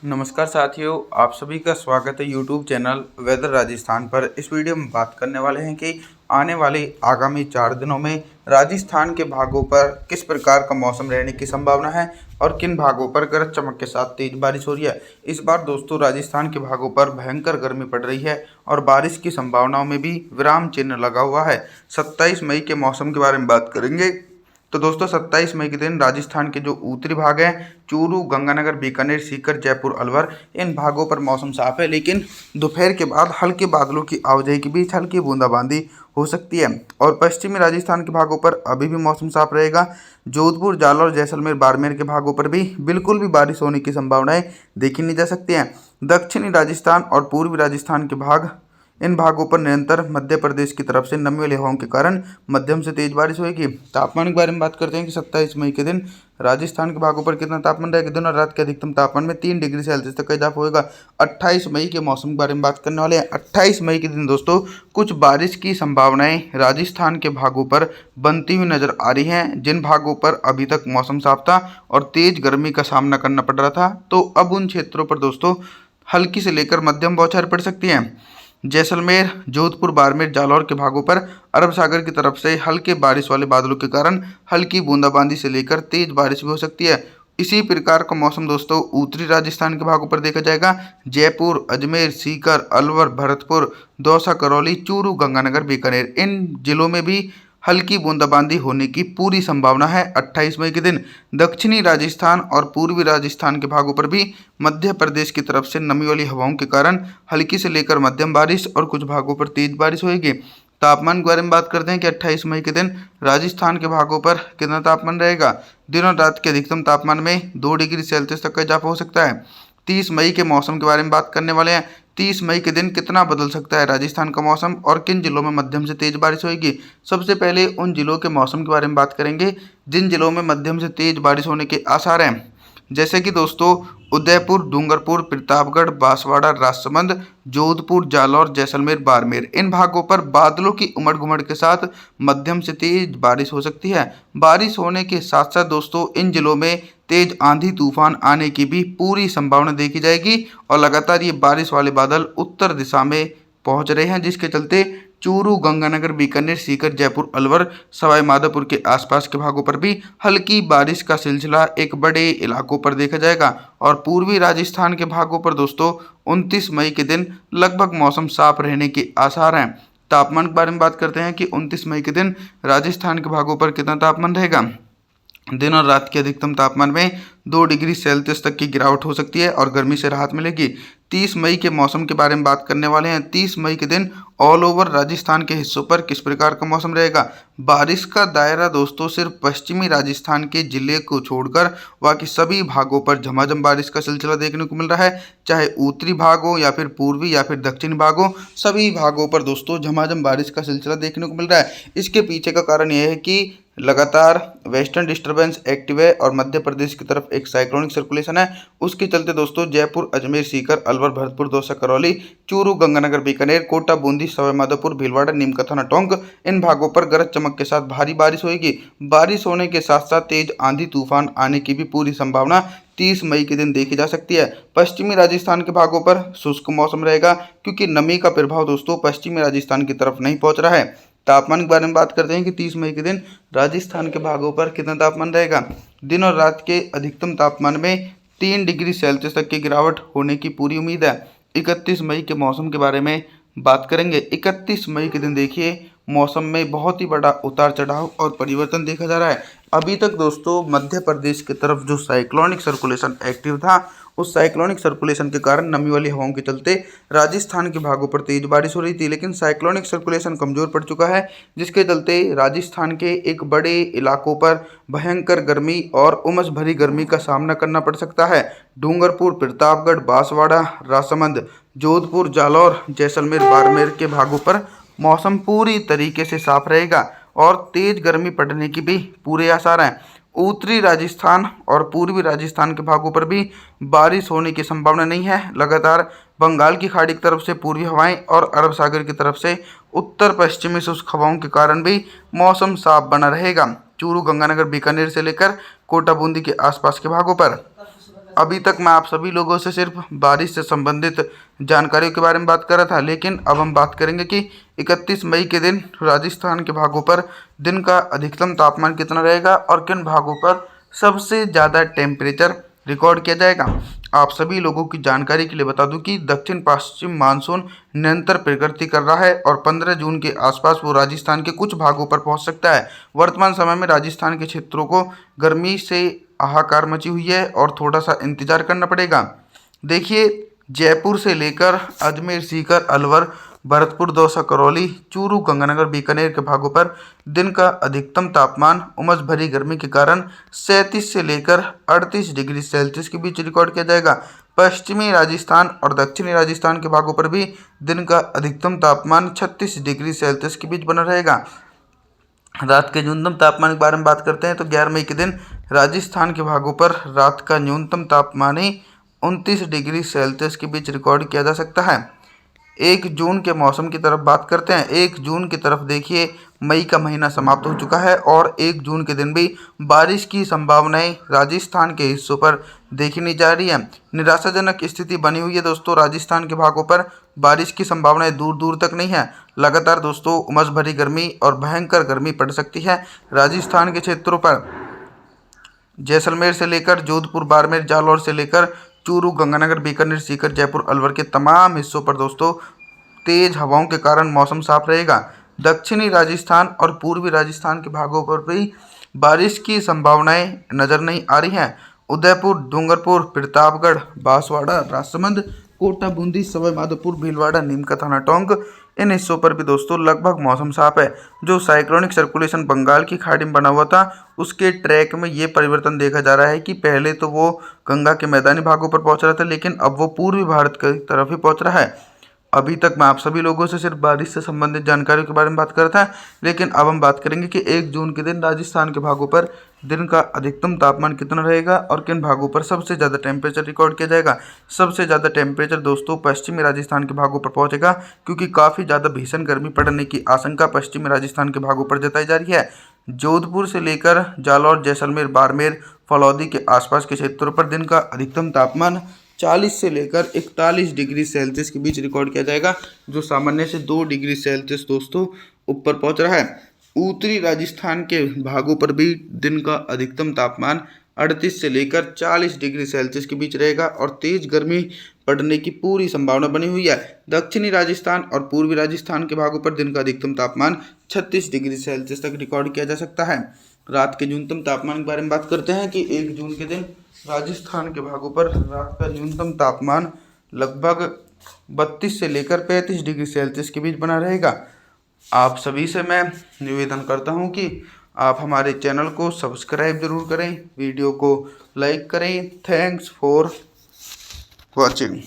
नमस्कार साथियों, आप सभी का स्वागत है यूट्यूब चैनल वेदर राजस्थान पर। इस वीडियो में बात करने वाले हैं कि आने वाले आगामी 4 दिनों में राजस्थान के भागों पर किस प्रकार का मौसम रहने की संभावना है और किन भागों पर गरज चमक के साथ तेज बारिश हो रही है। इस बार दोस्तों राजस्थान के भागों पर भयंकर गर्मी पड़ रही है और बारिश की संभावनाओं में भी विराम चिन्ह लगा हुआ है। 27 मई के मौसम के बारे में बात करेंगे। तो दोस्तों 27 मई के दिन राजस्थान के जो उत्तरी भाग हैं, चूरू, गंगानगर, बीकानेर, सीकर, जयपुर, अलवर, इन भागों पर मौसम साफ है, लेकिन दोपहर के बाद हल्के बादलों की आवाजाही के बीच हल्की बूंदाबांदी हो सकती है। और पश्चिमी राजस्थान के भागों पर अभी भी मौसम साफ रहेगा। जोधपुर, जालौर, जैसलमेर, बाड़मेर के भागों पर भी बिल्कुल भी बारिश होने की संभावनाएं देखी नहीं जा सकती हैं। दक्षिणी राजस्थान और पूर्वी राजस्थान के भाग, इन भागों पर निरंतर मध्य प्रदेश की तरफ से नमी वाली हवाओं के कारण मध्यम से तेज बारिश होगी। तापमान के बारे में बात करते हैं कि 27 मई के दिन राजस्थान के भागों पर कितना तापमान रहेगा। दिन और रात के अधिकतम तापमान में 3 डिग्री सेल्सियस तक का इजाफा होगा। 28 मई के मौसम के बारे में बात करने वाले हैं। 28 मई के दिन दोस्तों कुछ बारिश की संभावनाएं राजस्थान के भागों पर बनती हुई नजर आ रही हैं। जिन भागों पर अभी तक मौसम साफ था और तेज गर्मी का सामना करना पड़ रहा था, तो अब उन क्षेत्रों पर दोस्तों हल्की से लेकर मध्यम बौछारें पड़ सकती हैं। जैसलमेर, जोधपुर, बाड़मेर, जालौर के भागों पर अरब सागर की तरफ से हल्के बारिश वाले बादलों के कारण हल्की बूंदाबांदी से लेकर तेज बारिश भी हो सकती है। इसी प्रकार का मौसम दोस्तों उत्तरी राजस्थान के भागों पर देखा जाएगा। जयपुर, अजमेर, सीकर, अलवर, भरतपुर, दौसा, करौली, चूरू, गंगानगर, बीकानेर, इन जिलों में भी हल्की बूंदाबांदी होने की पूरी संभावना है 28 मई के दिन। दक्षिणी राजस्थान और पूर्वी राजस्थान के भागों पर भी मध्य प्रदेश की तरफ से नमी वाली हवाओं के कारण हल्की से लेकर मध्यम बारिश और कुछ भागों पर तेज बारिश होगी। तापमान के बारे में बात करते हैं कि 28 मई के दिन राजस्थान के भागों पर कितना तापमान रहेगा। दिन और रात के अधिकतम तापमान में 2 डिग्री सेल्सियस तक का इजाफा हो सकता है। 30 मई के मौसम के बारे में बात करने वाले हैं। 30 मई के दिन कितना बदल सकता है राजस्थान का मौसम और किन जिलों में मध्यम से तेज बारिश होगी। सबसे पहले उन जिलों के मौसम के बारे में बात करेंगे जिन जिलों में मध्यम से तेज बारिश होने के आसार हैं, जैसे कि दोस्तों उदयपुर, डूंगरपुर, प्रतापगढ़, बांसवाड़ा, राजसमंद, जोधपुर, जालौर, जैसलमेर, बाड़मेर, इन भागों पर बादलों की उमड़ घुमड़ के साथ मध्यम से तेज बारिश हो सकती है। बारिश होने के साथ साथ दोस्तों इन जिलों में तेज आंधी तूफान आने की भी पूरी संभावना देखी जाएगी और लगातार ये बारिश वाले बादल उत्तर दिशा में पहुंच रहे हैं, जिसके चलते चूरू, गंगानगर, बीकानेर, सीकर, जयपुर, अलवर, सवाई माधोपुर के आसपास के भागों पर भी हल्की बारिश का सिलसिला एक बड़े इलाकों पर देखा जाएगा। और पूर्वी राजस्थान के भागों पर दोस्तों 29 मई के दिन लगभग मौसम साफ रहने के आसार हैं। तापमान के बारे में बात करते हैं कि 29 मई के दिन राजस्थान के भागों पर कितना तापमान रहेगा। दिन और रात के अधिकतम तापमान में 2 डिग्री सेल्सियस तक की गिरावट हो सकती है और गर्मी से राहत मिलेगी। 30 मई के मौसम के बारे में बात करने वाले हैं। 30 मई के दिन ऑल ओवर राजस्थान के हिस्सों पर किस प्रकार का मौसम रहेगा। बारिश का दायरा दोस्तों सिर्फ पश्चिमी राजस्थान के जिले को छोड़कर बाकी सभी भागों पर झमाझम बारिश का सिलसिला देखने को मिल रहा है, चाहे उत्तरी भाग हो या फिर पूर्वी या फिर दक्षिणी भाग हो, सभी भागों पर दोस्तों झमाझम बारिश का सिलसिला देखने को मिल रहा है। इसके पीछे का कारण यह है कि लगातार वेस्टर्न डिस्टर्बेंस एक्टिव है और मध्य प्रदेश की तरफ एक साइक्लोनिक सर्कुलेशन है। उसके चलते दोस्तों जयपुर, अजमेर, सीकर, अलवर, भरतपुर, दौसा, करौली, चूरू, गंगानगर, बीकानेर, कोटा, बूंदी, सवाई माधोपुर, भीलवाड़ा, नीमकाथाना, टोंक, इन भागों पर गरज चमक के साथ भारी बारिश होगी। बारिश होने के साथ साथ तेज आंधी तूफान आने की भी पूरी संभावना 30 मई के दिन देखी जा सकती है। पश्चिमी राजस्थान के भागों पर शुष्क मौसम रहेगा क्योंकि नमी का प्रभाव दोस्तों पश्चिमी राजस्थान की तरफ नहीं पहुंच रहा है। तापमान के बारे में बात करते हैं कि 30 मई के दिन राजस्थान के भागों पर कितना तापमान रहेगा। दिन और रात के अधिकतम तापमान में 3 डिग्री सेल्सियस तक की गिरावट होने की पूरी उम्मीद है। 31 मई के मौसम के बारे में बात करेंगे। 31 मई के दिन देखिए मौसम में बहुत ही बड़ा उतार चढ़ाव और परिवर्तन देखा जा रहा है। अभी तक दोस्तों मध्य प्रदेश की तरफ जो साइक्लोनिक सर्कुलेशन एक्टिव था, उस साइक्लोनिक सर्कुलेशन के कारण नमी वाली हवाओं के चलते राजस्थान के भागों पर तेज बारिश हो रही थी, लेकिन साइक्लोनिक सर्कुलेशन कमजोर पड़ चुका है, जिसके चलते राजस्थान के एक बड़े इलाकों पर भयंकर गर्मी और उमस भरी गर्मी का सामना करना पड़ सकता है। डूंगरपुर, प्रतापगढ़, बांसवाड़ा, राजसमंद, जोधपुर, जालौर, जैसलमेर, बाड़मेर के भागों पर मौसम पूरी तरीके से साफ रहेगा और तेज गर्मी पड़ने की भी पूरे आसार हैं। उत्तरी राजस्थान और पूर्वी राजस्थान के भागों पर भी बारिश होने की संभावना नहीं है। लगातार बंगाल की खाड़ी की तरफ से पूर्वी हवाएं और अरब सागर की तरफ से उत्तर पश्चिमी शुष्क हवाओं के कारण भी मौसम साफ बना रहेगा। चूरू, गंगानगर, बीकानेर से लेकर कोटा, बूंदी के आसपास के भागों पर अभी तक मैं आप सभी लोगों से सिर्फ बारिश से संबंधित जानकारियों के बारे में बात कर रहा था, लेकिन अब हम बात करेंगे कि 31 मई के दिन राजस्थान के भागों पर दिन का अधिकतम तापमान कितना रहेगा और किन भागों पर सबसे ज़्यादा टेम्परेचर रिकॉर्ड किया जाएगा। आप सभी लोगों की जानकारी के लिए बता दूं कि दक्षिण पश्चिम मानसून निरंतर प्रगति कर रहा है और 15 जून के आसपास वो राजस्थान के कुछ भागों पर पहुंच सकता है। वर्तमान समय में राजस्थान के क्षेत्रों को गर्मी से हाहाकार मची हुई है और थोड़ा सा इंतजार करना पड़ेगा। देखिए, जयपुर से लेकर अजमेर, सीकर, अलवर, भरतपुर, दौसा, करौली, चूरू, गंगानगर, बीकानेर के भागों पर दिन का अधिकतम तापमान उमस भरी गर्मी के कारण 37 से लेकर 38 डिग्री सेल्सियस के बीच रिकॉर्ड किया जाएगा। पश्चिमी राजस्थान और दक्षिणी राजस्थान के भागों पर भी दिन का अधिकतम तापमान 36 डिग्री सेल्सियस के बीच बना रहेगा। रात के न्यूनतम तापमान के बारे में बात करते हैं तो 11 मई के दिन राजस्थान के भागों पर रात का न्यूनतम तापमान ही 29 डिग्री सेल्सियस के बीच रिकॉर्ड किया जा सकता है। 1 जून के मौसम की तरफ बात करते हैं। 1 जून की तरफ देखिए, मई का महीना समाप्त हो चुका है और 1 जून के दिन भी बारिश की संभावनाएं राजस्थान के हिस्सों पर देखी नहीं जा रही है। निराशाजनक स्थिति बनी हुई है दोस्तों। राजस्थान के भागों पर बारिश की संभावनाएं दूर दूर तक नहीं है। लगातार दोस्तों उमस भरी गर्मी और भयंकर गर्मी पड़ सकती है राजस्थान के क्षेत्रों पर। जैसलमेर से लेकर जोधपुर, बाड़मेर, जालौर से लेकर चूरू, गंगानगर, बीकानेर, सीकर, जयपुर, अलवर के तमाम हिस्सों पर दोस्तों तेज हवाओं के कारण मौसम साफ रहेगा। दक्षिणी राजस्थान और पूर्वी राजस्थान के भागों पर भी बारिश की संभावनाएं नजर नहीं आ रही हैं। उदयपुर, डूंगरपुर, प्रतापगढ़, बांसवाड़ा, राजसमंद, कोटा, बूंदी, सवाई माधोपुर, भीलवाड़ा, नीमका थाना, टोंक, इन हिस्सों पर भी दोस्तों लगभग मौसम साफ है। जो साइक्लोनिक सर्कुलेशन बंगाल की खाड़ी में बना हुआ था, उसके ट्रैक में ये परिवर्तन देखा जा रहा है कि पहले तो वो गंगा के मैदानी भागों पर पहुंच रहा था, लेकिन अब वो पूर्वी भारत की तरफ ही पहुंच रहा है। अभी तक मैं आप सभी लोगों से सिर्फ बारिश से संबंधित जानकारियों के बारे में बात कर रहा था, लेकिन अब हम बात करेंगे कि 1 जून के दिन राजस्थान के भागों पर दिन का अधिकतम तापमान कितना रहेगा और किन भागों पर सबसे ज़्यादा टेम्परेचर रिकॉर्ड किया जाएगा। सबसे ज़्यादा टेम्परेचर दोस्तों पश्चिमी राजस्थान के भागों पर पहुंचेगा, क्योंकि काफ़ी ज़्यादा भीषण गर्मी पड़ने की आशंका पश्चिमी राजस्थान के भागों पर जताई जा रही है। जोधपुर से लेकर जालौर, जैसलमेर, बाड़मेर, फलौदी के आसपास के क्षेत्रों पर दिन का अधिकतम तापमान 40 से लेकर 41 डिग्री सेल्सियस के बीच रिकॉर्ड किया जाएगा, जो सामान्य से 2 डिग्री सेल्सियस दोस्तों ऊपर पहुंच रहा है। उत्तरी राजस्थान के भागों पर भी दिन का अधिकतम तापमान 38 से लेकर 40 डिग्री सेल्सियस के बीच रहेगा और तेज गर्मी पड़ने की पूरी संभावना बनी हुई है। दक्षिणी राजस्थान और पूर्वी राजस्थान के भागों पर दिन का अधिकतम तापमान 36 डिग्री सेल्सियस तक रिकॉर्ड किया जा सकता है। रात के न्यूनतम तापमान के बारे में बात करते हैं कि 1 जून के दिन राजस्थान के भागों पर रात का न्यूनतम तापमान लगभग 32 से लेकर 35 डिग्री सेल्सियस के बीच बना रहेगा। आप सभी से मैं निवेदन करता हूं कि आप हमारे चैनल को सब्सक्राइब जरूर करें, वीडियो को लाइक करें। Thanks for watching.